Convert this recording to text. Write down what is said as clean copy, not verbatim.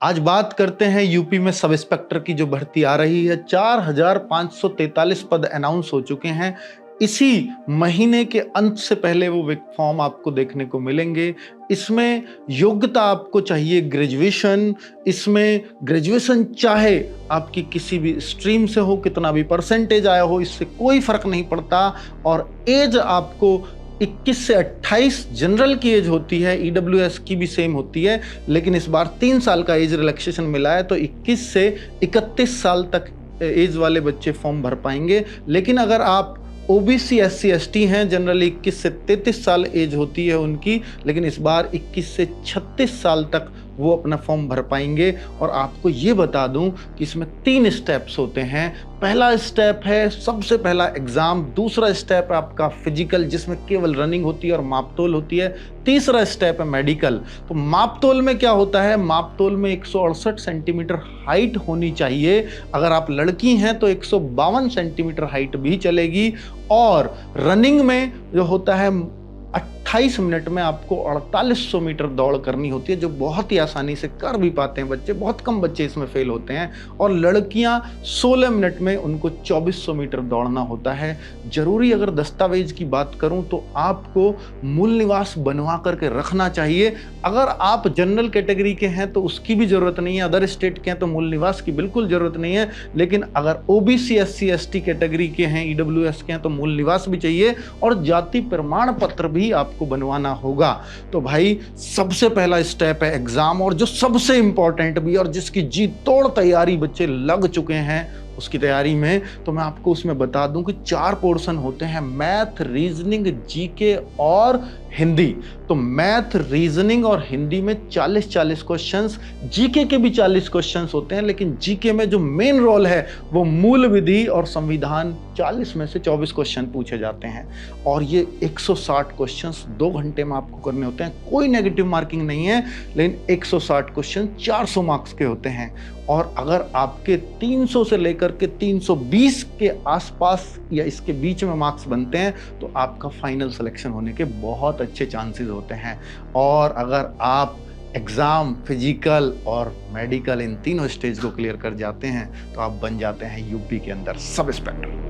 आज बात करते हैं यूपी में सब इंस्पेक्टर की जो भर्ती आ रही है। 4,543 पद अनाउंस हो चुके हैं। इसी महीने के अंत से पहले वो फॉर्म आपको देखने को मिलेंगे। इसमें योग्यता आपको चाहिए ग्रेजुएशन। इसमें ग्रेजुएशन चाहे आपकी किसी भी स्ट्रीम से हो, कितना भी परसेंटेज आया हो, इससे कोई फर्क नहीं पड़ता। और एज आपको 21 से 28 जनरल की एज होती है, ईडब्ल्यूएस की भी सेम होती है, लेकिन इस बार 3 साल का एज रिलैक्सेशन मिला है, तो 21 से 31 साल तक एज वाले बच्चे फॉर्म भर पाएंगे। लेकिन अगर आप ओबीसी एससी एसटी हैं, जनरली 21 से 33 साल एज होती है उनकी, लेकिन इस बार 21 से 36 साल तक वो अपना फॉर्म भर पाएंगे। और आपको ये बता दूं कि इसमें 3 स्टेप्स होते हैं। पहला स्टेप है सबसे पहला एग्जाम, दूसरा स्टेप है आपका फिजिकल जिसमें केवल रनिंग होती है और मापतोल होती है, तीसरा स्टेप है मेडिकल। तो मापतोल में क्या होता है, मापतोल में 168 सेंटीमीटर हाइट होनी चाहिए। अगर आप लड़की हैं तो 152 सेंटीमीटर हाइट भी चलेगी। और रनिंग में जो होता है 28 मिनट में आपको 4800 मीटर दौड़ करनी होती है, जो बहुत ही आसानी से कर भी पाते हैं बच्चे, बहुत कम बच्चे इसमें फेल होते हैं। और लड़कियां 16 मिनट में उनको 2400 मीटर दौड़ना होता है। जरूरी अगर दस्तावेज की बात करूं तो आपको मूल निवास बनवा करके रखना चाहिए। अगर आप जनरल कैटेगरी के हैं तो उसकी भी जरूरत नहीं है, अदर स्टेट के हैं तो मूल निवास की बिल्कुल जरूरत नहीं है। लेकिन अगर ओबीसी एससी एसटी कैटेगरी के हैं, ईडब्ल्यूएस के हैं, तो मूल निवास भी चाहिए और जाति प्रमाण पत्र भी आपको बनवाना होगा। तो भाई सबसे पहला स्टेप है एग्जाम, और जो सबसे इंपॉर्टेंट भी और जिसकी जी तोड़ तैयारी बच्चे लग चुके हैं उसकी तैयारी में, तो मैं आपको उसमें बता दूं कि 4 पोर्शन होते हैं, मैथ, रीजनिंग, जीके और हिंदी। तो मैथ, रीजनिंग और हिंदी में 40-40 क्वेश्चंस, जीके के भी 40 क्वेश्चंस होते हैं, लेकिन जीके में जो मेन रोल है वो मूल विधि और संविधान, 40 में से 24 क्वेश्चन पूछे जाते हैं। और ये 160 क्वेश्चंस 2 घंटे में आपको करने होते हैं। कोई नेगेटिव मार्किंग नहीं है, लेकिन 160 क्वेश्चन 400 मार्क्स के होते हैं। और अगर आपके 300 से लेकर के 320 के आसपास या इसके बीच में मार्क्स बनते हैं तो आपका फाइनल सिलेक्शन होने के बहुत अच्छे चांसेस होते हैं। और अगर आप एग्ज़ाम, फिजिकल और मेडिकल इन तीनों स्टेज को क्लियर कर जाते हैं तो आप बन जाते हैं यूपी के अंदर सब इंस्पेक्टर।